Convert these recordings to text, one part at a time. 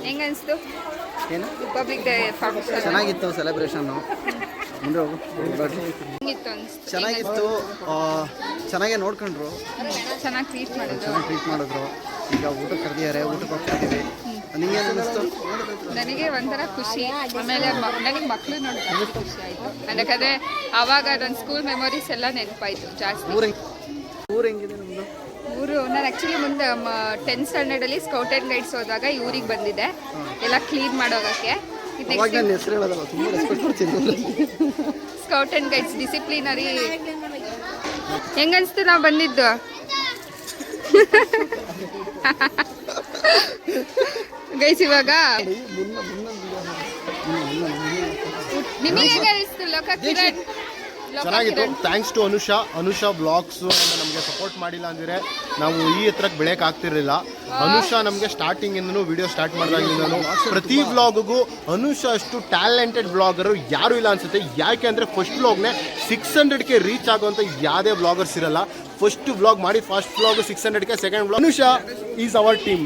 ಹೆಂಗನ್ಸ್ತು ಏನು republic day function? ಚೆನ್ನಾಗಿತ್ತು ಸೆಲೆಬ್ರೇಷನ್ನು. ಮುಂದೆ ಹೋಗು. ಚೆನ್ನಾಗಿತ್ತು, ಚೆನ್ನಾಗೇ ನೋಡ್ಕೊಂಡ್ರು, ಚೆನ್ನಾಗಿ ಟ್ರೀಟ್ ಮಾಡಿದ್ರು. ಈಗ ಊಟಕ್ಕೆ ಕರೆದಿದ್ದಾರೆ, ಊಟಕ್ಕೆ ಹೋಗ್ತಿದ್ದೀವಿ. ನಿಮಗೆ ಅನ್ನಿಸ್ತು? ನನಗೆ ಒಂಥರ ಖುಷಿ. ಆಮೇಲೆ ನನಗೆ ಮಕ್ಕಳು ನೋಡಿದ್ರೆ ಖುಷಿ ಆಯಿತು. ಯಾಕಂದರೆ ಆವಾಗ ನನ್ನ ಸ್ಕೂಲ್ ಮೆಮೊರೀಸ್ ಎಲ್ಲ ನೆನಪಾಯಿತು ಜಾಸ್ತಿ. ಊರು ಹೆಂಗಿದೆ ನಮ್ಮದು? ಊರು ನಾನು ಆ್ಯಕ್ಚುಲಿ ಮುಂದೆ 10th ಸ್ಟ್ಯಾಂಡರ್ಡಲ್ಲಿ ಸ್ಕೌಟ್ ಆ್ಯಂಡ್ ಗೈಡ್ಸ್ ಹೋದಾಗ ಈ ಊರಿಗೆ ಬಂದಿದ್ದೆ ಎಲ್ಲ ಕ್ಲೀನ್ ಮಾಡೋದಕ್ಕೆ. Scout and guides disciplinary. ಹೆಂಗನ್ಸ್ತು ನಾವು ಬಂದಿದ್ದು? ಗೈಸ್ ಇವಾಗ ನಿಮಗೆ ಹೇಗೆ ಅನಿಸ್ತು ಲೋಕ ಕಿರಣ್? ಚೆನ್ನಾಗಿತ್ತು. ಥ್ಯಾಂಕ್ಸ್ ಟು ಅನುಷಾ ಬ್ಲಾಗ್ಸ್ ನಮಗೆ ಸಪೋರ್ಟ್ ಮಾಡಿಲ್ಲ ಅಂದರೆ ನಾವು ಈ ಎತ್ತರಕ್ಕೆ ಬೆಳೆಯಕ್ಕೆ ಆಗ್ತಿರಲಿಲ್ಲ. ಅನುಷಾ ನಮಗೆ ಸ್ಟಾರ್ಟಿಂಗಿಂದನೂ ವಿಡಿಯೋ ಸ್ಟಾರ್ಟ್ ಮಾಡಿದಾಗಿಂದನೂ ಪ್ರತಿ ಬ್ಲಾಗ್ಗೂ ಅನುಷಾ ಅಷ್ಟು ಟ್ಯಾಲೆಂಟೆಡ್ ಬ್ಲಾಗರು ಯಾರೂ ಇಲ್ಲ ಅನಿಸುತ್ತೆ. ಯಾಕೆ ಅಂದರೆ ಫಸ್ಟ್ ಬ್ಲಾಗ್ನೇ 600ಕ್ಕೆ ರೀಚ್ ಆಗುವಂಥ ಯಾವುದೇ ಬ್ಲಾಗರ್ಸ್ ಇರಲ್ಲ. ಫಸ್ಟ್ ಬ್ಲಾಗ್ ಮಾಡಿ ಫಸ್ಟ್ ಬ್ಲಾಗ್ 600ಕ್ಕೆ, second blog. Anusha is our team,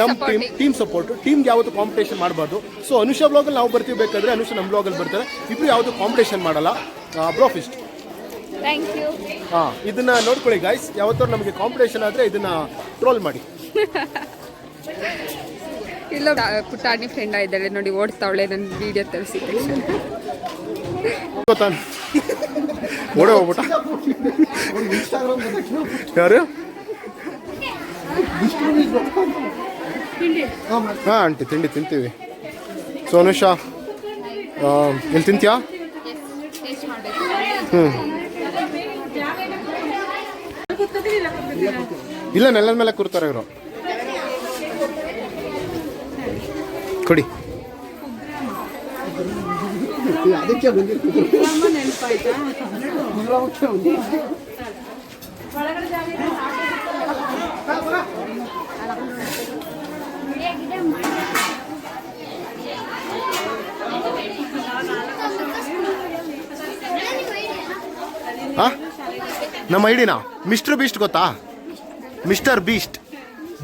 ನಮ್ಮ ಟೀಮ್ ಸಪೋರ್ಟು. ಟೀಮ್ಗೆ ಯಾವತ್ತೂ ಕಾಂಪಿಟೇಷನ್ ಮಾಡಬಾರ್ದು. ಸೊ ಅನುಷಾ ಬ್ಲಾಗಲ್ಲಿ ನಾವು ಬರ್ತೀವಿ, ಬೇಕಾದರೆ ಅನುಷಾ ನಮ್ಮ ಬ್ಲಾಗಲ್ಲಿ ಬರ್ತಾರೆ. ಇಬ್ಬರು ಯಾವುದು ಕಾಂಪಿಟೇಷನ್ ಮಾಡಲ್ಲ. ಬ್ರೋಫಿಸ್ಟ್ ಥ್ಯಾಂಕ್ ಯು. ಇದನ್ನ ನೋಡ್ಕೊಳ್ಳಿ ಗೈಸ್, ಯಾವತ್ತಾರು ನಮಗೆ ಕಾಂಪಿಟೇಷನ್ ಆದರೆ ಇದನ್ನ ಟ್ರೋಲ್ ಮಾಡಿ. ಇಲ್ಲ ಪುಟಾಣಿ ಫ್ರೆಂಡ್ ಇದ್ದಾಳೆ ನೋಡಿ, ಓಡ್ತಾವಳೆ ನನ್ನ ವಿಡಿಯೋ ತರಿಸಿ ಗೊತ್ತಾ ಓಡೇ ಹೋಗ್ಬಿಟ್ಟ. ಯಾರು? ಹಾಂ ಆಂಟಿ ತಿಂಡಿ ತಿಂತೀವಿ. ಸೊ ಅನುಷಾ ಇಲ್ಲಿ ತಿಂತೀಯಾ? ಇಲ್ಲ ನೆಲದ ಮೇಲೆ ಕೂರ್ತಾರೆ ಇವರು. ಕೊಡಿ. ಅದಕ್ಕೆ ನಮ್ಮ ಐಡಿನಾ ಮಿಸ್ಟರ್ ಬೀಸ್ಟ್ ಗೊತ್ತಾ? ಮಿಸ್ಟರ್ ಬೀಸ್ಟ್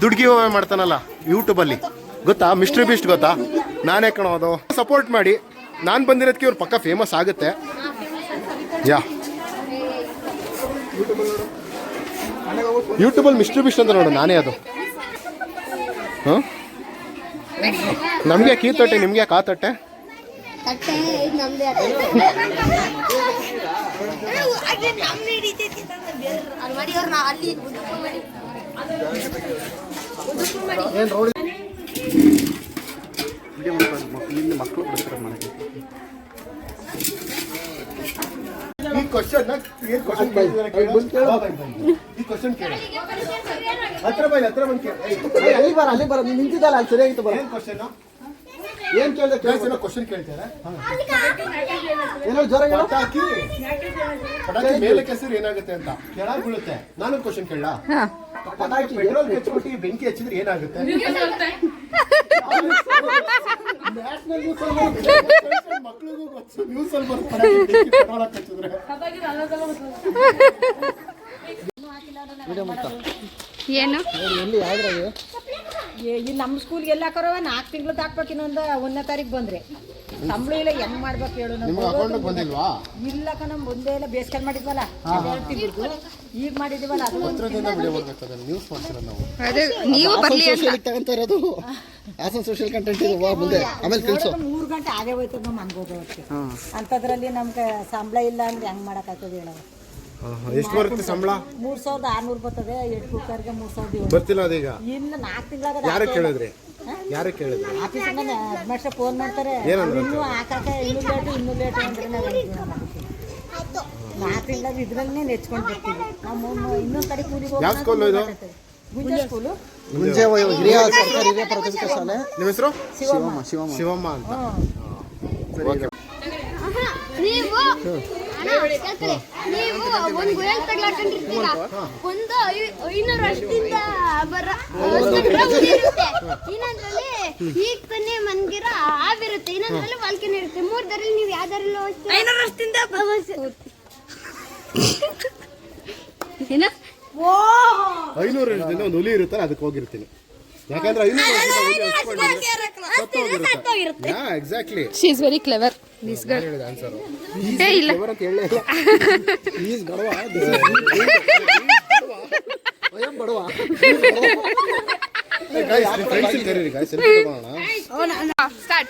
ದುಡ್ಗಿ ಮಾಡ್ತಾನಲ್ಲ ಯೂಟ್ಯೂಬಲ್ಲಿ, ಗೊತ್ತಾ? ಮಿಸ್ಟರ್ ಬೀಸ್ಟ್ ಗೊತ್ತಾ? ನಾನೇ ಕಣೋದು. ಸಪೋರ್ಟ್ ಮಾಡಿ. ನಾನು ಬಂದಿರೋದಕ್ಕೆ ಇವ್ರು ಪಕ್ಕ ಫೇಮಸ್ ಆಗುತ್ತೆ. ಯಾ ಯೂಟ್ಯೂಬಲ್ಲಿ ಮಿಸ್ಟರ್ ಬೀಸ್ಟ್ ಅಂತ ನೋಡು, ನಾನೇ ಅದು. ಹಾಂ ನಮಗೆ ಕೀ ತಟ್ಟೆ, ನಿಮಗೆ ಕಾ ತಟ್ಟೆ. ಮಕ್ಕಳು ಬಿಡ್ತಾರೆ ಮನೆಗೆ. ಈ ಕ್ವಶನ್ ಕೇಳಿ ಹತ್ರ ಬಂದು ಕೇಳಿ. ಅಲ್ಲಿ ಬರ ನಿಂತಿದ್ದಲ್ಲ, ಅಲ್ಲಿ ಸರಿಯಾಗಿತ್ತು. ಬರ ಕ್ವಶನ್ ಏನ್ ಕೇಳಿದೆ? ಕ್ವಶನ್ ಕೇಳ್ತಾರೆ. ಏನೋ ಜ್ವರ ಪಟಾಕಿ ಮೇಲೆ ಕೆಸರು ಏನಾಗುತ್ತೆ ಅಂತ ಕೆಳಗೆ ಬೀಳುತ್ತೆ. ನಾನು ಕ್ವಶನ್ ಕೇಳ. ಪಟಾಕಿ ಪೆಟ್ರೋಲ್ ಹಚ್ಚಿಬಿಟ್ಟು ಬೆಂಕಿ ಹಚ್ಚಿದ್ರೆ ಏನಾಗುತ್ತೆ? ಮಕ್ಕಳಿಗೂ ನ್ಯೂಸ್ ಅಲ್ಲಿ ಬರ್ತಾರೆ ಪೆಟ್ರೋಲ್ ಹಚ್ಚಿದ್ರೆ. ಏನು ಎಲ್ಲಿ ಯಾವ್ದ್ರಾಗೆ ಇಲ್ಲಿ ನಮ್ಮ ಸ್ಕೂಲ್ಗೆ ಎಲ್ಲ ಹಾಕೋರವ 4 ತಿಂಗಳು ಹಾಕ್ಬೇಕು. ಇನ್ನೊಂದು 1ನೇ ತಾರೀಕು ಬಂದ್ರೆ ಸಂಬಳ ಇಲ್ಲ, ಹೆಂಗ್ ಮಾಡ್ಬೇಕು ಹೇಳು? ಇಲ್ಲ ಕಣ, ಮುಂದೆ ಎಲ್ಲ ಬೇಸ್ಕಲ್ ಮಾಡಿದ್ವಲ್ಲ 2 ತಿಂಗಳು, ಈಗ ಮಾಡಿದೀವಲ್ಲ ಅದು ನೀವು ಬರ್ಲಿ ತಗೊಂತ ಇರೋದು. ಸೋಷಿಯಲ್ ಕಂಟೆಂಟ್ ಇದೆ ಮುಂದೆ. ಆಮೇಲೆ 3 ಗಂಟೆ ಆಗೇ ಹೋಯ್ತದ ನಮ್ಮ ಅನ್ಬೋದು ಅದಕ್ಕೆ. ಅಂಥದ್ರಲ್ಲಿ ನಮ್ಗೆ ಸಂಬಳ ಇಲ್ಲ ಅಂದ್ರೆ ಹೆಂಗ್ ಮಾಡಕ್ಕಾಗ್ತದೆ ಹೇಳೋ? ಎಷ್ಟು ಬರುತ್ತೆ ಸಂಬಳ? 3600 ಬರ್ತದೆ. 8 ಕುಕ್ಕರ್ಗೆ 3700 ಬರ್ತಿಲ್ಲ. ಅದೀಗ ಇನ್ನು 4 ತಿಂಗಳಾಗ ಯಾರು ಕೇಳಿದ್ರಿ? ಆಫೀಸಿಂದ ಹೆಡ್ಮಾಸ್ಟರ್ ಫೋನ್ ಮಾಡ್ತಾರೆ, ಇನ್ನೂ ಹಾಕಕ್ಕೆ ಇನ್ನೂ ಲೇಟ್ ಅಂದ್ರೆ ನಾವು 4 ತಿಂಗಳಾಗ ಇದ್ರಲ್ಲೇ ನೆಚ್ಕೊಂಡು ಬರ್ತೀವಿ ನಾವು. ಇನ್ನೊಂದು ಕಡೆ ಕೂಲಿಗೆ ಹೋಗಿ ಗುಂಜೆ ಸ್ಕೂಲು, ಮುಂಚೆ ಹಿರಿಯ ಸರ್ಕಾರಿ ಹಿರಿಯ ಪ್ರಾಥಮಿಕ ಶಾಲೆ. ನಿಮ್ಮ ಹೆಸರು? ಶಿವಮ್ಮ ಅಂತ. ನೀವು ಒಂದು ಗುಯಲ್ ತಗ್ಲಾಕೊಂಡಿರ್ತೀರ, ಒಂದು 500 ವರ್ಷದಿಂದ ಇನ್ನೊಂದ್ರಲ್ಲಿ ಈಗ ತಾನೇ ಮನ್ಗಿರ ಆವಿರುತ್ತೆ, ಇನ್ನೊಂದ್ರಲ್ಲಿ ವಾಲ್ಕೆನ್ ಇರುತ್ತೆ. 3 ದಾರಲ್ಲಿ ನೀವು ಯಾವ್ದಾರಲ್ಲಿ 500 ವರ್ಷದಿಂದ 500 ವರ್ಷದಿಂದ ಒಂದು ಹುಲಿ ಇರುತ್ತಲ್ಲ ಅದಕ್ಕೆ ಹೋಗಿರ್ತೀನಿ. ಯಾಕಂದ್ರೆ 500 ವರ್ಷದಿಂದ ಹುಲಿ ಹಚ್ಕೊಂಡಿದ್ರೆ ಸತ್ತೋಗಿರುತ್ತೆ. Exactly. She is very clever this girl. ಹೇಳಿದ ಆನ್ಸರ್ ಏ ಇಲ್ಲ ಅಂತ ಹೇಳೇ ಇಲ್ಲ. ಈಸ್ ಗಡವ ಅಯ್ಯಂ ಬಡವ. ಗೈಸ್ ಫ್ರೆಂಡ್ಸ್ ಕರೀರಿ ಗೈಸ್ ಸೆಲ್ಫಿ ತಗೋಣ. ಸ್ಟಾರ್ಟ್.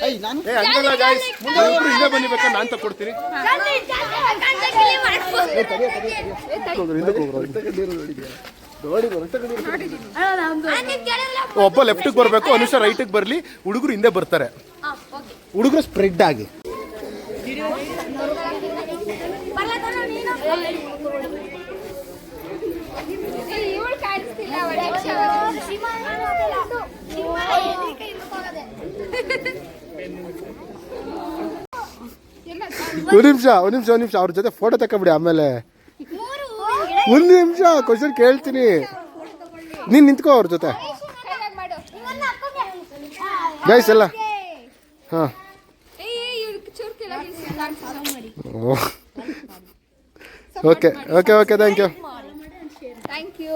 ಏಯ್ ನಾನು ಹಂಗಲ್ಲ ಗೈಸ್, ಮುಂದೆ ಒಬ್ರು ಹಿಂದೆ ಬನ್ನಿ ಬೇಕಾದ್ರೆ ನಾನು ತಗೊಡ್ತೀನಿ. ಒಬ್ಬ ಲೆಫ್ಟ್ಗೆ ಬರಬೇಕು, ಅನುಷಾ ರೈಟ್ಗೆ ಬರಲಿ, ಹುಡುಗರು ಹಿಂದೆ ಬರ್ತಾರೆ. ಹುಡುಗರು ಸ್ಪ್ರೆಡ್ ಆಗಿ. ಒಂದು ನಿಮಿಷ ಅವ್ರ ಜೊತೆ ಫೋಟೋ ತಕೊಂಬಿಡಿ. ಆಮೇಲೆ ಒಂದು ನಿಮಿಷ ಕ್ವಶನ್ ಕೇಳ್ತೀನಿ, ನೀನ್ ನಿಂತ್ಕೋ ಅವ್ರ ಜೊತೆ. ಗೈಸ್ ಎಲ್ಲ ಹಾ okay okay okay thank you. Thank you.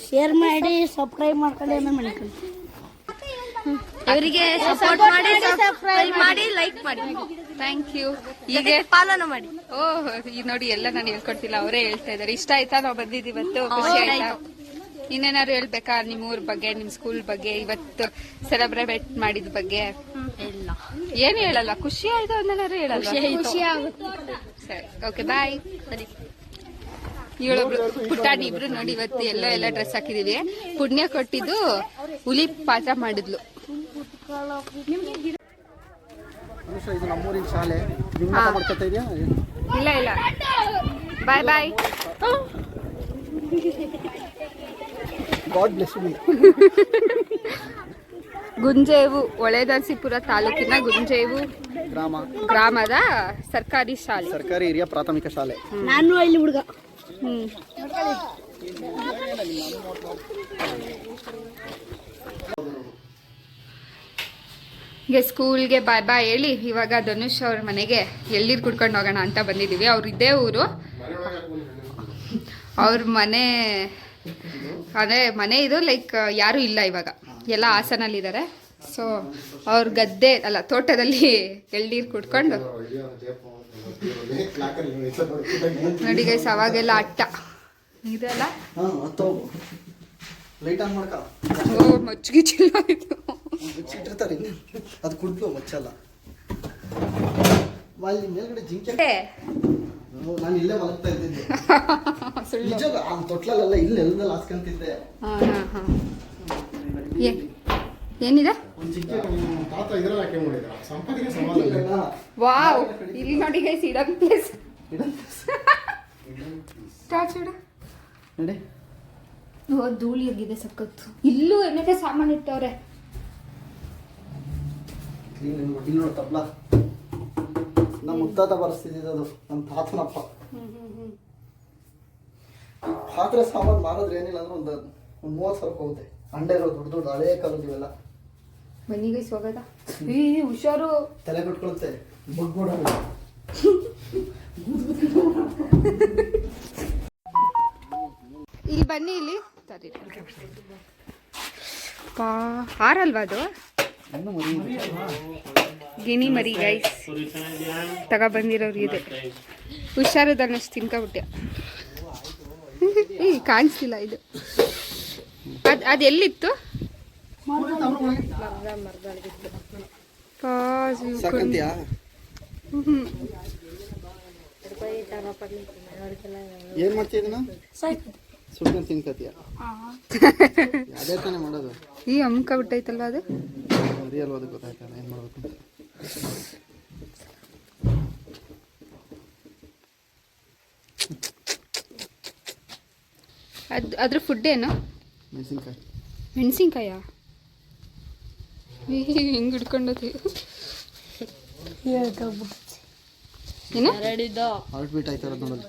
Share ಮಾಡಿ, ಸಬ್ಸ್ಕ್ರೈಬ್ ಮಾಡ್ಕೊಳ್ಳಿ, ಆಮೇಲೆ ಮಾಡ್ಕೊಳ್ಳಿ. ಇವರಿಗೆ ಸಪೋರ್ಟ್ ಮಾಡಿ, ಸಬ್ಸ್ಕ್ರೈಬ್ ಮಾಡಿ, ಲೈಕ್ ಮಾಡಿ. Thank you. ಹೀಗೆ ಪಾಲನ ಮಾಡಿ. ಓಹ್ ಈಗ ನೋಡಿ ಎಲ್ಲ ನಾನು ಹೇಳ್ಕೊಡ್ತಿಲ್ಲ, ಅವರೇ ಹೇಳ್ತಾ ಇದ್ದಾರೆ. ಇಷ್ಟ ಆಯ್ತಾ ನಾವು ಬಂದಿದ್ದು ಇವತ್ತು? ಖುಷಿ ಆಯ್ತಾ? ಇನ್ನೇನಾದ್ರು ಹೇಳ್ಬೇಕಾ ನಿಮ್ಮೂರ್ ಬಗ್ಗೆ, ನಿಮ್ ಸ್ಕೂಲ್ ಬಗ್ಗೆ, ಇವತ್ತು ಸೆಲೆಬ್ರೇಟ್ ಮಾಡಿದ ಬಗ್ಗೆ? ಏನು ಹೇಳಲ್ಲ, ಖುಷಿ ಆಯ್ತು ಅಂದೇನಾದ್ರು ಹೇಳಲ್ಲ? ಖುಷಿ ಆಗುತ್ತೆ. ಸರಿ ಓಕೆ ಬಾಯ್. ಇವಳೊಬ್ರು ಪುಟ್ಟಾಣಿ ಇಬ್ರು ನೋಡಿ ಇವತ್ತು ಎಲ್ಲ ಡ್ರೆಸ್ ಹಾಕಿದೀವಿ. ಪುಣ್ಯ ಕೊಟ್ಟಿದ್ದು ಹುಲಿ ಪಾತ್ರ ಮಾಡಿದ್ಲು. ಅನುಷಾ ಇದು ನಮ್ಮೂರಿನ ಶಾಲೆ. ನಿಮ್ಮ ಮಾಡ್ಕೊತಾ ಇದೆಯಾ? ಇಲ್ಲ ಇಲ್ಲ bye bye. God bless you. Gunjevu Holenarasipura ತಾಲೂಕಿನ ಗುಂಜೇವು ಗ್ರಾಮದ ಸರ್ಕಾರಿ ಶಾಲೆ, ಸರ್ಕಾರಿ ಹಿರಿಯ ಪ್ರಾಥಮಿಕ ಶಾಲೆ. ನಾನು ಇಲ್ಲಿ ಹುಡುಗ. ಹೀಗೆ ಸ್ಕೂಲ್ಗೆ ಬಾಯ್ ಬಾಯ್ ಹೇಳಿ ಇವಾಗ ಧನುಷ್ ಅವ್ರ ಮನೆಗೆ ಎಳ್ನೀರು ಕುಡ್ಕೊಂಡು ಹೋಗೋಣ ಅಂತ ಬಂದಿದ್ದೀವಿ. ಅವ್ರು ಇದೇ ಊರು. ಅವ್ರ ಮನೆ ಅಂದರೆ ಮನೆ ಇದು ಲೈಕ್ ಯಾರೂ ಇಲ್ಲ ಇವಾಗ, ಎಲ್ಲ ಹಾಸನಲ್ಲಿದ್ದಾರೆ. ಸೊ ಅವ್ರ ಗದ್ದೆ ಅಲ್ಲ ತೋಟದಲ್ಲಿ ಎಳ್ನೀರು ಕುಡ್ಕೊಂಡು ನೋಡಿ ಗೈಸ್. ಅವಾಗೆಲ್ಲ ಅಟ್ಟ ಇದೆಲ್ಲ ಲೈಟ್ ಆನ್ ಮಾಡ್ಕ. ಓ ಮಚ್ಚಿಗಿಚ್ಚಿಲ್ಲ ಇದು ಮುಚ್ಚಿಟ್ಟಿರ್ತಾರೆ, ಅದು ಕುಡ್ಲು ಮಚ್ಚಲ್ಲ. ಅಲ್ಲಿ ಮೇಲ್ಗಡೆ ಜಿಂಕೆ. ನಾನು ಇಲ್ಲೇ ಮಲಗ್ತಾ ಇದ್ದಿದ್ದೆ ನಿಜ. ಆ ತೊಟ್ಲಲ್ಲ ಇಲ್ಲಿ ಎಲ್ಲದಲ್ಲಿ ಹಾಸ್ಕೊಂತಿದ್ದೆ. ಏನಿದೆ? ಒಂದು ಜಿಂಕೆ ತಾತ ಇದ್ರಲ್ಲಿ ಹಾಕಿ ಮಾಡಿದ್ರ ಸಂಪಾದನೆ ಸಮಾಧಾನ. ವಾವ್, ಇಲ್ಲಿ ನೋಡಿ ಗೈಸ್ ಇಡಮ್ ಪ್ಲೇಸ್. ಸ್ಟಾರ್ಟ್ ಮಾಡು ನೋಡಿ. ಓ ಧೂಳಿ ಹೋಗಿದೆ ಸಖತ್ತು. ಇಲ್ಲೂ ಏನಕ್ಕೆ ಸಾಮಾನು ಇಟ್ಟವ್ರೆ. ಇಲ್ಲಿ ನೋಡಿ ತಪ್ಲ ನಮ್ಮ ಮುತ್ತಾತ ಬರ್ಸ್ತಿದ್ದಿದ್ದು, ಅದು ನಮ್ಮ ತಾತನಪ್ಪ. ಪಾತ್ರೆ ಸಾಮಾನು ಮಾರಿದ್ರೆ ಏನಿಲ್ಲ ಅಂದ್ರೆ ಒಂದು 30,000 ಹೋಗುತ್ತೆ. ಅಂಡೆ ಇರೋದು ದೊಡ್ಡ ದೊಡ್ಡ ಹಳೇ ಕಾಲದ ಇವೆಲ್ಲ. ಬನ್ನಿ ಗೈಸ್ ಹೋಗದ. ಈ ಹುಷಾರು, ತಲೆ ಕಟ್ಕೊಳುತ್ತೆ ಬಗ್ಗೋಡ. ಇಲ್ಲಿ ಬನ್ನಿ, ಇಲ್ಲಿ ತರಿ. ಹಾರಲ್ವಾ ಅದು? ಗಿನಿ ಮರಿ ಗೈಸ್ ತಗೊಬಂದಿರೋರು ಇದೆ. ಹುಷಾರು ಧನುಷ್ ತಿನ್ಕೊಬಿಟ್ಟೆ. ಈ ಕಾಣಿಸ್ತಿಲ್ಲ ಇದು. ಅದು ಎಲ್ಲಿತ್ತು? ಏನ್ ಮಾಡ್ತಿದ್ದೀನ? ಸುಡ್ಕೊಂಡು ತಿನ್ಕತಿಯ? ಅದೇ ತಾನೇ ಮಾಡೋದು. ಈ ಅಮ್ಕ ಬಿಟ್ಟೈತಲ್ವ ಅದು? ಅರಿಯಲ್ವ, ಅದು ಗೊತ್ತಾಯ್ತಲ್ಲ ಏನ್ ಮಾಡ್ಬೇಕು ಅಂತ. ಅದ್ರ ಫುಡ್ ಏನು? ಮೆಣಸಿನ್ಕಾಯಿ. ಮೆಣಸಿನ್ಕಾಯ ಹಿಂಗೆ ಹಿಡ್ಕೊಂಡೋದು ಏನು? ಹಾರ್ಟ್ ಬೀಟ್ ಆಯ್ತಾರ ನೋಡೋದು.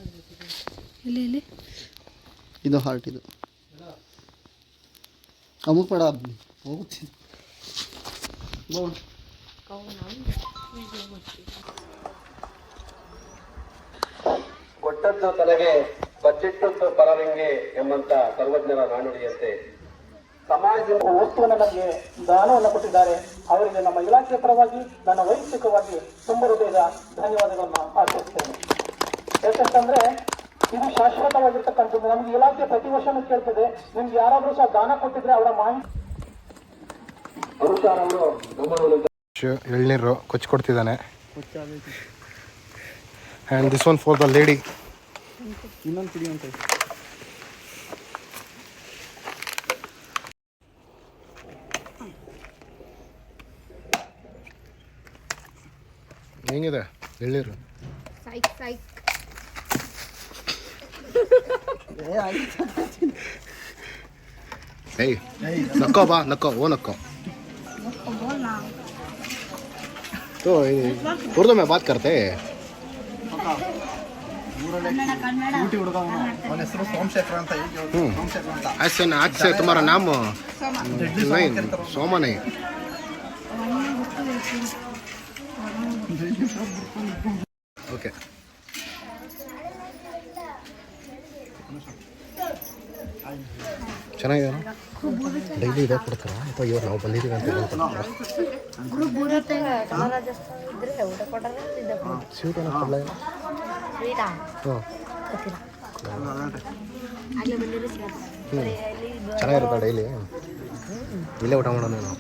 ಇಲ್ಲಿ ಇಲ್ಲಿ ಇದು ಹಾರ್ಟ್. ಇದು ಅಮುಕ್ ಬೇಡ ಹೋಗುತ್ತೆ. ಕೊಟ್ಟದ್ನ ತಲೆಗೆ ಬಚ್ಚಿಟ್ಟದ್ದು ಪರರಂಗೆ ಎಂಬಂತ ಸರ್ವಜ್ಞರ ನಾನುಡಿಯಂತೆ ಸಮಾಜದ ವಸ್ತುವನ್ನು ನಮಗೆ ದಾನವನ್ನು ಕೊಟ್ಟಿದ್ದಾರೆ. ಅವರಿಗೆ ನಮ್ಮ ಇಲಾಖೆ ಪರವಾಗಿ ನನ್ನ ವೈಯಕ್ತಿಕವಾಗಿ ತುಂಬ ಹೃದಯದ ಧನ್ಯವಾದಗಳನ್ನು ಅರ್ಪಿಸ್ತೇನೆ. ಯಾಕಂತಂದ್ರೆ ಇದು ಶಾಶ್ವತವಾಗಿರ್ತಕ್ಕಂಥದ್ದು. ನಮ್ಗೆ ಇಲಾಖೆ ಪ್ರತಿ ವರ್ಷನೂ ಕೇಳ್ತದೆ, ನಿಮ್ಗೆ ಯಾರಾದ್ರೂ ಸಹ ದಾನ ಕೊಟ್ಟಿದ್ರೆ ಅವರ ಮಾಹಿತಿ ಅನುಸಾರವರು ಎಳ್ನೀರು ಕೊಚ್ಚಿಕೊಡ್ತಿದ್ದಾನೆ. And this one for the lady. ಇನ್ನೊಂದು ಕುಡಿಯುವಂತ ಹೆಂಗಿದೆ ಎಳ್ನೀರು? ಏಯ್ ನಕ್ಕೋ ಬಾ, ನಕ್ಕೋ, ಓ ನಕ್ಕೋ. तो उर्दू में बात करते हैं. ಊಟಿ ಹುಡುಗ ಅವನ ಹೆಸರು ಸೋಮಶೇಖರ ಅಂತ. ಸೋಮಶೇಖರ ಅಂತ. आज से तुम्हारा नाम नहीं सोमा नहीं. ओके ಚೆನ್ನಾಗಿದೆ. ಡೈಲಿ ಇದೇ ಕೊಡ್ತಾರ ಅಥವಾ ಇವಾಗ ನಾವು ಬಂದಿದ್ದೀವಿ ಅಂತ ಸ್ವೀಟ್ ಏನೋ ಕೊಡಲ. ಚೆನ್ನಾಗಿರುತ್ತೆ ಡೈಲಿ ಇಲ್ಲೇ ಊಟ ಮಾಡೋಣ ನಾವು.